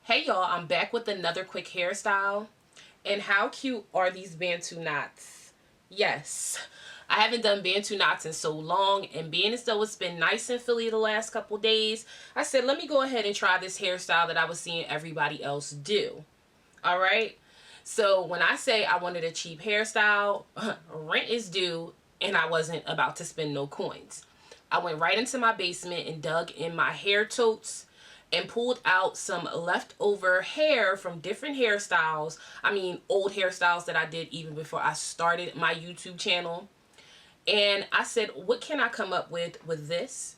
Hey y'all, I'm back with another quick hairstyle. And how cute are these Bantu knots? Yes, I haven't done Bantu knots in so long, and being as though it's been nice in Philly the last couple days, I said let me go ahead and try this hairstyle that I was seeing everybody else do. Alright, so when I say I wanted a cheap hairstyle, rent is due and I wasn't about to spend no coins. I went right into my basement and dug in my hair totes and pulled out some leftover hair from different hairstyles. I mean, old hairstyles that I did even before I started my YouTube channel. And I said, what can I come up with this?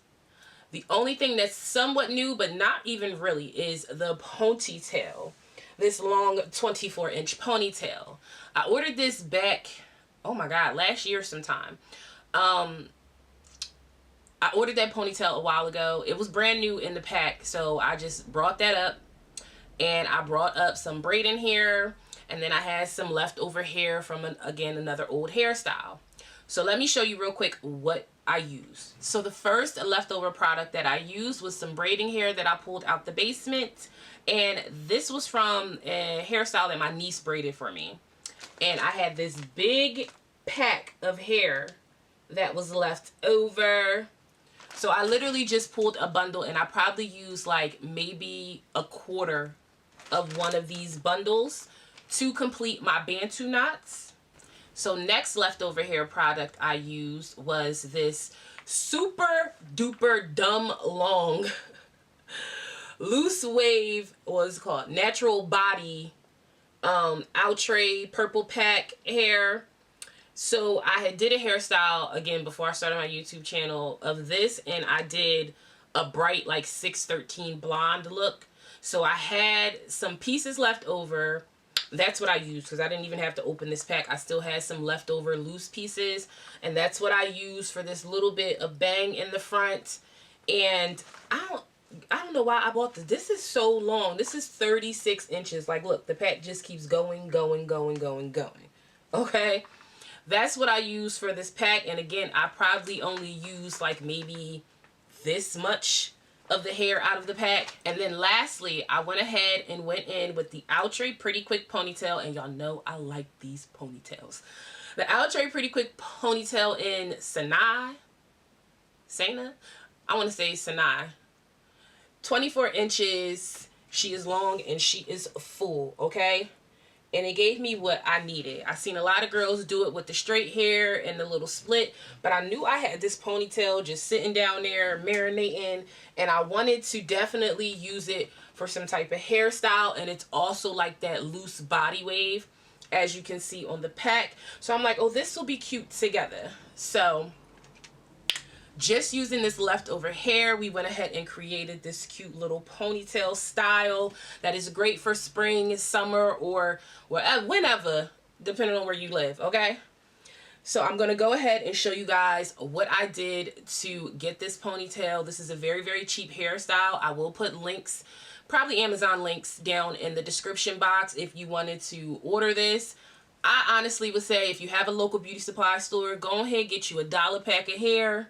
The only thing that's somewhat new, but not even really, is the ponytail. This long 24-inch ponytail. I ordered this back, oh my God, last year sometime. I ordered that ponytail a while ago. It was brand new in the pack, so I just brought that up. And I brought up some braiding hair, and then I had some leftover hair from, again, another old hairstyle. So let me show you real quick what I used. So the first leftover product that I used was some braiding hair that I pulled out the basement. And this was from a hairstyle that my niece braided for me. And I had this big pack of hair that was left over. So I literally just pulled a bundle, and I probably used like maybe a quarter of one of these bundles to complete my Bantu knots. So next leftover hair product I used was this super duper dumb long loose wave, what's it called, natural body Outre purple pack hair. So I did a hairstyle again before I started my YouTube channel of this, and I did a bright like 613 blonde look. So I had some pieces left over. That's what I used because I didn't even have to open this pack. I still had some leftover loose pieces, and that's what I used for this little bit of bang in the front. And I don't know why I bought this. This is so long. This is 36 inches. Like, look, the pack just keeps going. Okay? That's what I use for this pack. And again, I probably only use like maybe this much of the hair out of the pack. And then lastly, I went ahead and went in with the Outre Pretty Quick Ponytail. And y'all know I like these ponytails. The Outre Pretty Quick Ponytail in Sanaa. I want to say Sanaa. 24 inches. She is long and she is full, okay? And it gave me what I needed. I seen a lot of girls do it with the straight hair and the little split, but I knew I had this ponytail just sitting down there marinating, and I wanted to definitely use it for some type of hairstyle. And it's also like that loose body wave, as you can see on the pack. So I'm like, oh, this will be cute together. So just using this leftover hair, we went ahead and created this cute little ponytail style that is great for spring, summer, or whenever, depending on where you live, okay? So I'm going to go ahead and show you guys what I did to get this ponytail. This is a very, very cheap hairstyle. I will put links, probably Amazon links, down in the description box if you wanted to order this. I honestly would say if you have a local beauty supply store, go ahead, get you a $1 pack of hair.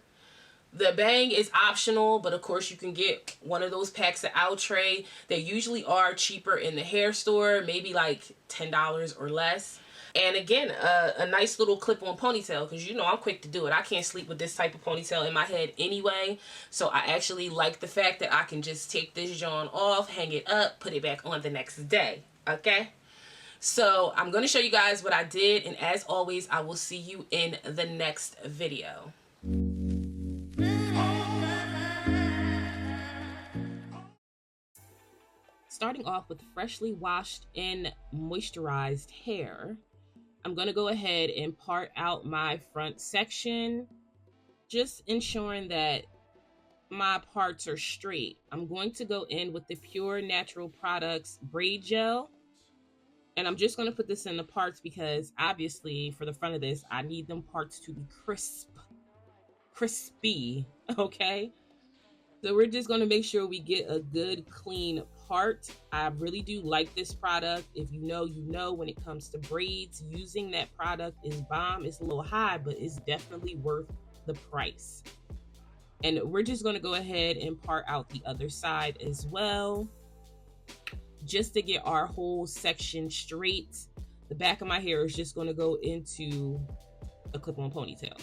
The bang is optional, but of course you can get one of those packs of Outre. They usually are cheaper in the hair store, maybe like $10 or less. And again, a nice little clip-on ponytail, because you know I'm quick to do it. I can't sleep with this type of ponytail in my head anyway. So I actually like the fact that I can just take this John off, hang it up, put it back on the next day. Okay? So I'm going to show you guys what I did, and as always, I will see you in the next video. Starting off with freshly washed and moisturized hair, I'm going to go ahead and part out my front section, just ensuring that my parts are straight. I'm going to go in with the Pure Natural Products Braid Gel, and I'm just going to put this in the parts because obviously for the front of this, I need them parts to be crispy, okay? So we're just going to make sure we get a good clean part. I really do like this product. If you know, you know, when it comes to braids, using that product is bomb. It's a little high, but it's definitely worth the price. And we're just going to go ahead and part out the other side as well. just to get our whole section straight, the back of my hair is just going to go into a clip-on ponytail.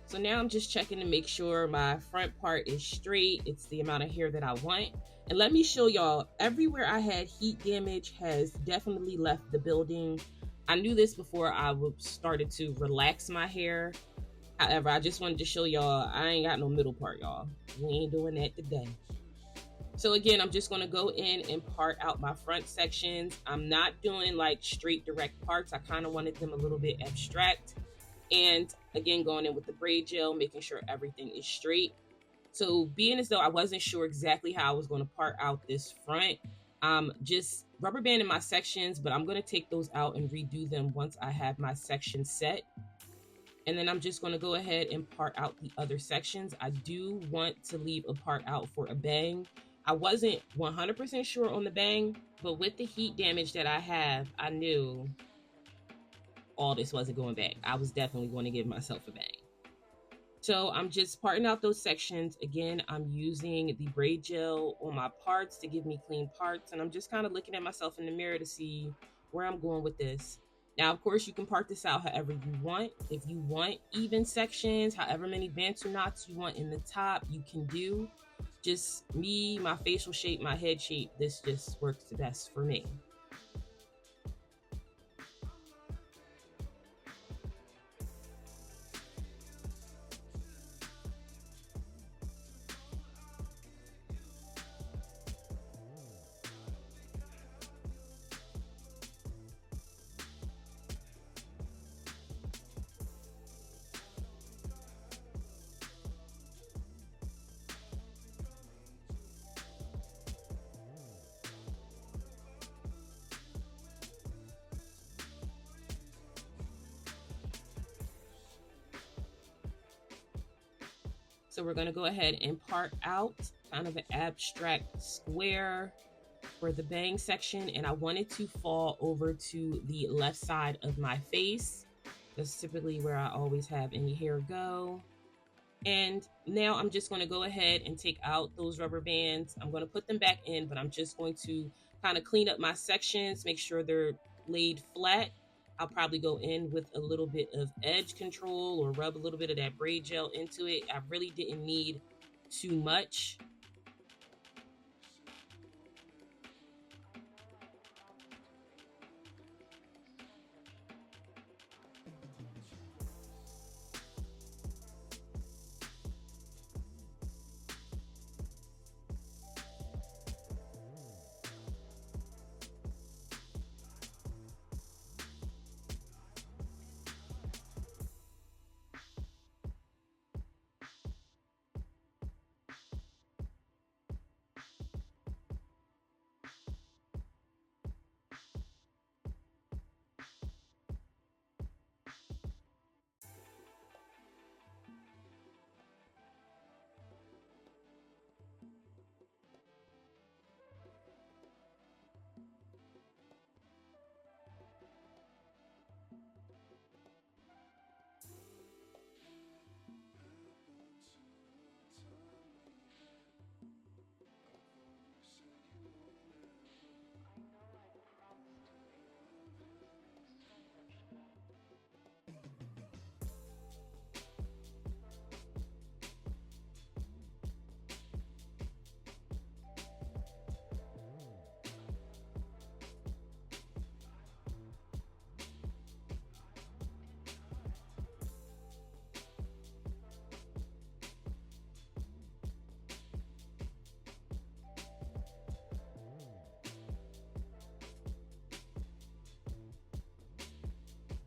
So now I'm just checking to make sure my front part is straight. It's the amount of hair that I want. And let me show y'all, everywhere I had heat damage has definitely left the building. I knew this before I started to relax my hair. However, I just wanted to show y'all, I ain't got no middle part, y'all. We ain't doing that today. So again, I'm just gonna go in and part out my front sections. I'm not doing like straight direct parts. I kind of wanted them a little bit abstract. And again, going in with the braid gel, making sure everything is straight. So being as though I wasn't sure exactly how I was going to part out this front, just rubber banding my sections, but I'm going to take those out and redo them once I have my section set. And then I'm just going to go ahead and part out the other sections. I do want to leave a part out for a bang. I wasn't 100% sure on the bang, but with the heat damage that I have, I knew all this wasn't going back. I was definitely going to give myself a bang. So I'm just parting out those sections. Again, I'm using the braid gel on my parts to give me clean parts. And I'm just kind of looking at myself in the mirror to see where I'm going with this. Now, of course, you can part this out however you want. If you want even sections, however many Bantu knots you want in the top, you can do. Just me, my facial shape, my head shape, this just works the best for me. So we're going to go ahead and part out kind of an abstract square for the bang section. And I want it to fall over to the left side of my face. That's typically where I always have any hair go. And now I'm just going to go ahead and take out those rubber bands. I'm going to put them back in, but I'm just going to kind of clean up my sections, make sure they're laid flat. I'll probably go in with a little bit of edge control or rub a little bit of that braid gel into it. I really didn't need too much.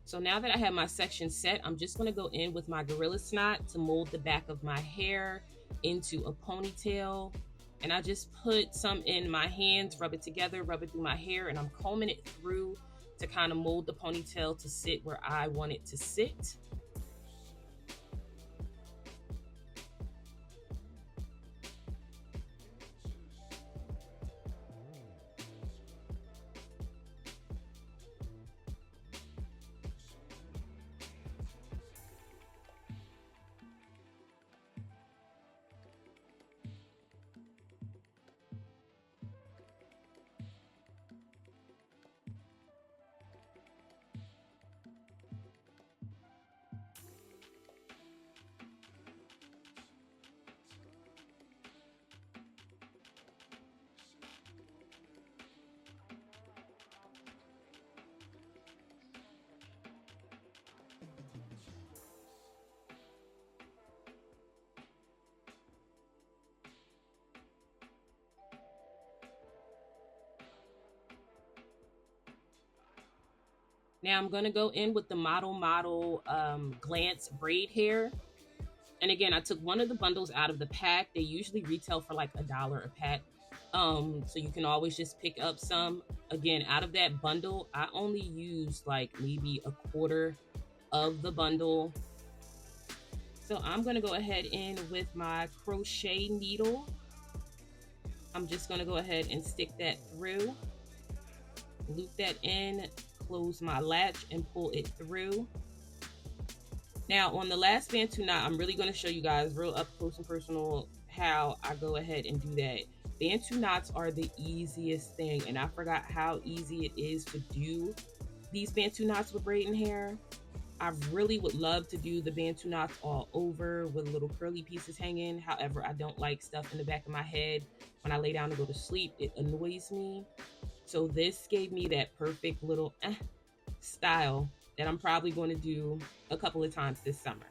So now that I have my section set, I'm just going to go in with my Gorilla Snot to mold the back of my hair into a ponytail. And I just put some in my hands, rub it together, rub it through my hair, and I'm combing it through to kind of mold the ponytail to sit where I want it to sit. Now I'm going to go in with the Model Glance braid hair. And again, I took one of the bundles out of the pack. They usually retail for like $1 a pack. So you can always just pick up some. Again, out of that bundle, I only used like maybe a quarter of the bundle. So I'm going to go ahead in with my crochet needle. I'm just going to go ahead and stick that through, loop that in, close my latch and pull it through. Now on the last Bantu knot, I'm really going to show you guys real up close and personal how I go ahead and do that. Bantu knots are the easiest thing, and I forgot how easy it is to do these Bantu knots with braiding hair. I really would love to do the Bantu knots all over with little curly pieces hanging. However, I don't like stuff in the back of my head. When I lay down to go to sleep, it annoys me. So this gave me that perfect little style that I'm probably going to do a couple of times this summer.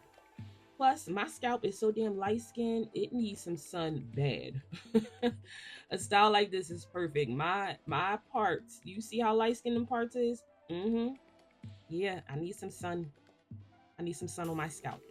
Plus, my scalp is so damn light skinned, it needs some sun bad. A style like this is perfect. My parts, you see how light skinned them parts is? Yeah, I need some sun. I need some sun on my scalp.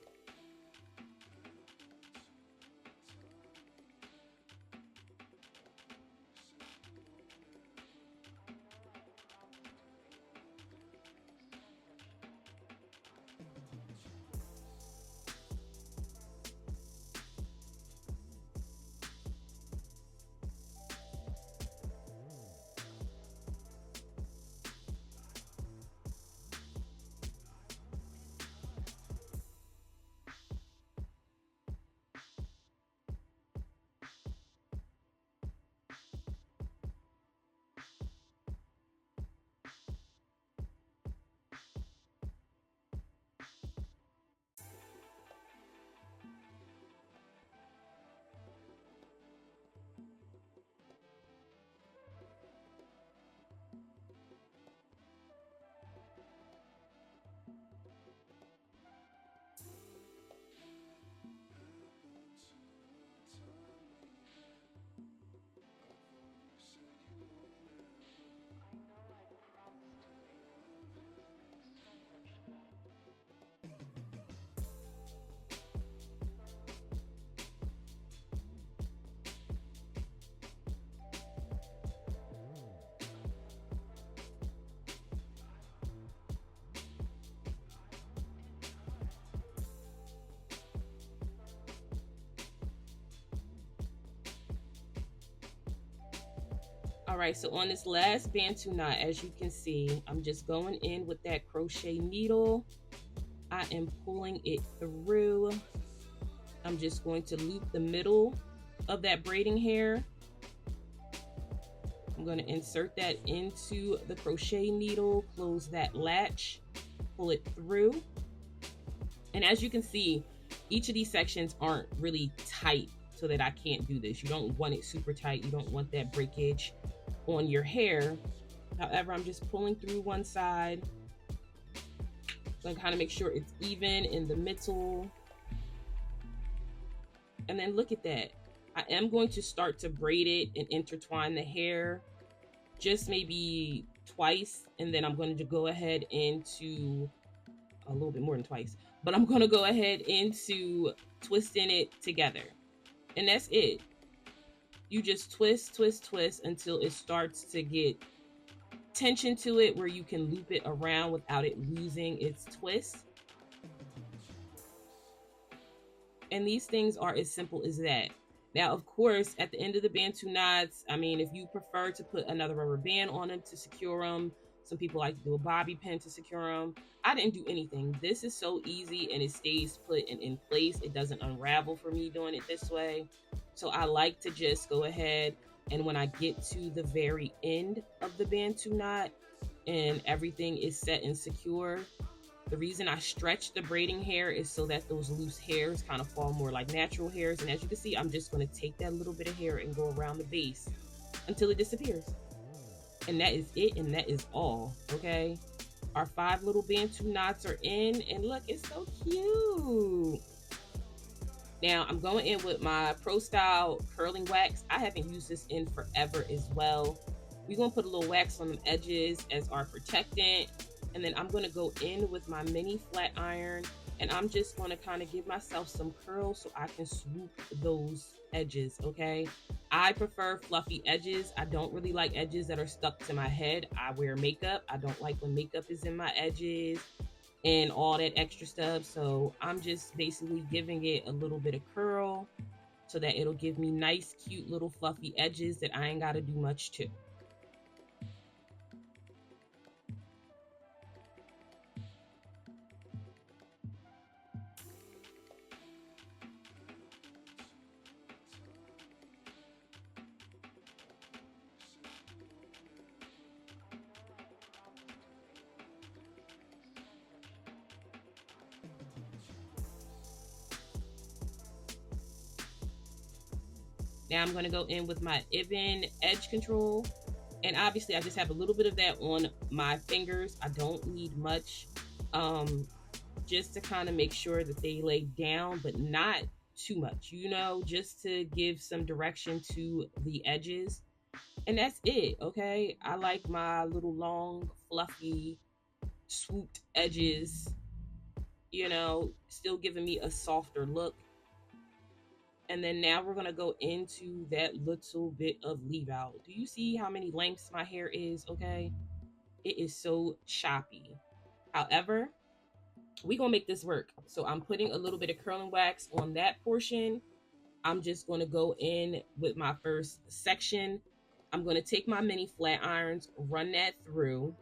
All right, so on this last Bantu knot, as you can see, I'm just going in with that crochet needle. I am pulling it through. I'm just going to loop the middle of that braiding hair. I'm going to insert that into the crochet needle, close that latch, pull it through. And as you can see, each of these sections aren't really tight so that I can't do this. You don't want it super tight. You don't want that breakage on your hair. However, I'm just pulling through one side. So I kind of make sure it's even in the middle. And then look at that. I am going to start to braid it and intertwine the hair just maybe twice. And then I'm going to go ahead into a little bit more than twice. But I'm going to go ahead into twisting it together. And that's it. You just twist, twist, twist until it starts to get tension to it where you can loop it around without it losing its twist. And these things are as simple as that. Now, of course, at the end of the Bantu knots, I mean, if you prefer to put another rubber band on them to secure them, some people like to do a bobby pin to secure them. I didn't do anything. This is so easy and it stays put and in place. It doesn't unravel for me doing it this way. So I like to just go ahead, and when I get to the very end of the Bantu knot and everything is set and secure, the reason I stretch the braiding hair is so that those loose hairs kind of fall more like natural hairs. And as you can see, I'm just going to take that little bit of hair and go around the base until it disappears. And that is it, and that is all, okay? Our 5 little Bantu knots are in, and look, it's so cute. Now, I'm going in with my Prostyle curling wax. I haven't used this in forever as well. We're going to put a little wax on the edges as our protectant. And then I'm going to go in with my mini flat iron, and I'm just going to kind of give myself some curls so I can swoop those edges, okay? I prefer fluffy edges. I don't really like edges that are stuck to my head. I wear makeup. I don't like when makeup is in my edges and all that extra stuff. So I'm just basically giving it a little bit of curl so that it'll give me nice, cute little fluffy edges that I ain't got to do much to. Now I'm going to go in with my Ebin edge control. And obviously I just have a little bit of that on my fingers. I don't need much, just to kind of make sure that they lay down, but not too much, you know, just to give some direction to the edges. And that's it, okay? I like my little long, fluffy, swooped edges, you know, still giving me a softer look. And then now we're going to go into that little bit of leave out. Do you see how many lengths my hair is? Okay. It is so choppy. However, we're going to make this work. So I'm putting a little bit of curling wax on that portion. I'm just going to go in with my first section. I'm going to take my mini flat irons, run that through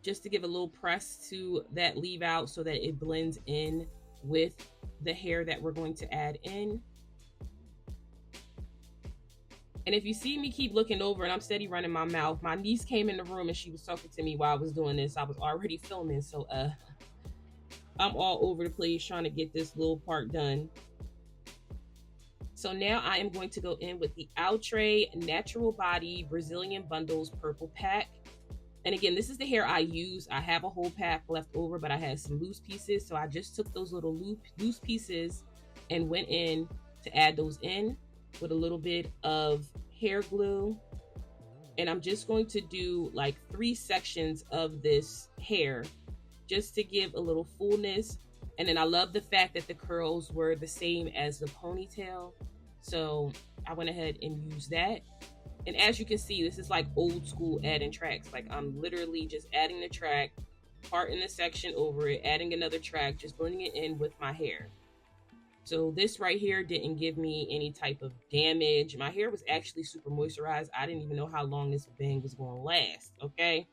just to give a little press to that leave out so that it blends in with the hair that we're going to add in. And if you see me keep looking over and I'm steady running my mouth, my niece came in the room and she was talking to me while I was doing this. I was already filming, so I'm all over the place trying to get this little part done. So now I am going to go in with the Outre Natural Body Brazilian Bundles Purple Pack. And again, this is the hair I use. I have a whole pack left over, but I had some loose pieces. So I just took those little loose pieces and went in to add those in with a little bit of hair glue. And I'm just going to do like 3 sections of this hair just to give a little fullness. And then I love the fact that the curls were the same as the ponytail. So I went ahead and used that. And as you can see, this is like old school adding tracks. Like I'm literally just adding the track, parting the section over it, adding another track, just blending it in with my hair. So this right here didn't give me any type of damage. My hair was actually super moisturized. I didn't even know how long this bang was going to last, okay?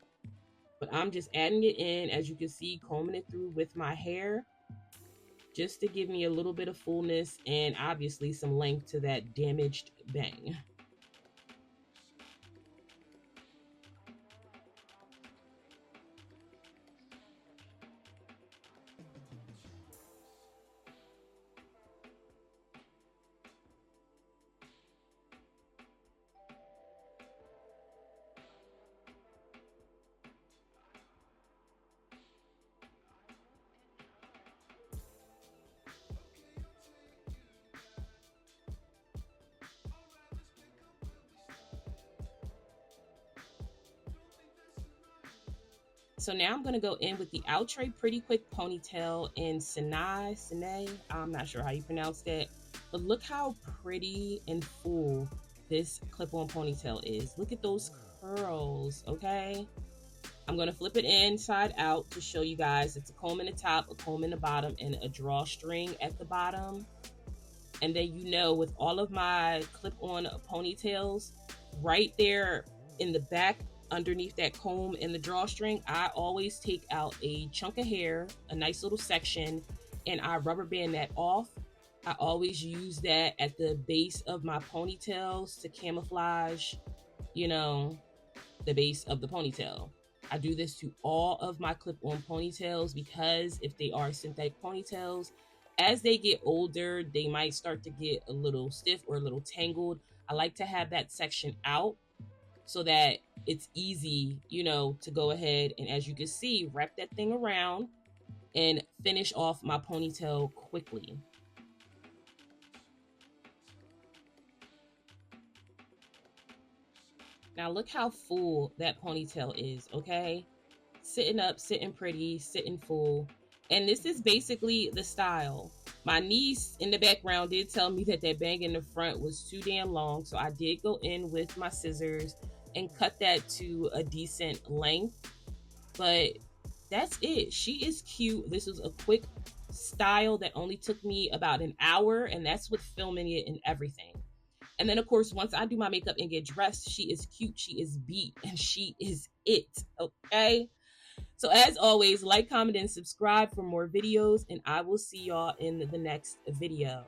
But I'm just adding it in, as you can see, combing it through with my hair, just to give me a little bit of fullness and obviously some length to that damaged bang. So now I'm going to go in with the Outre Pretty Quick Ponytail in Sanaa. I'm not sure how you pronounce that. But look how pretty and full this clip-on ponytail is. Look at those curls, okay? I'm going to flip it inside out to show you guys. It's a comb in the top, a comb in the bottom, and a drawstring at the bottom. And then, you know, with all of my clip-on ponytails, right there in the back, underneath that comb and the drawstring, I always take out a chunk of hair, a nice little section, and I rubber band that off. I always use that at the base of my ponytails to camouflage, you know, the base of the ponytail. I do this to all of my clip-on ponytails because if they are synthetic ponytails, as they get older, they might start to get a little stiff or a little tangled. I like to have that section out so that it's easy, you know, to go ahead and, as you can see, wrap that thing around and finish off my ponytail quickly. Now look how full that ponytail is, okay? Sitting up, sitting pretty, sitting full. And this is basically the style. My niece in the background did tell me that that bang in the front was too damn long, so I did go in with my scissors and cut that to a decent length. But that's it. She is cute. This was a quick style that only took me about an hour, and that's with filming it and everything. And then, of course, once I do my makeup and get dressed, she is cute, she is beat, and she is it, okay? So as always, like, comment, and subscribe for more videos, and I will see y'all in the next video.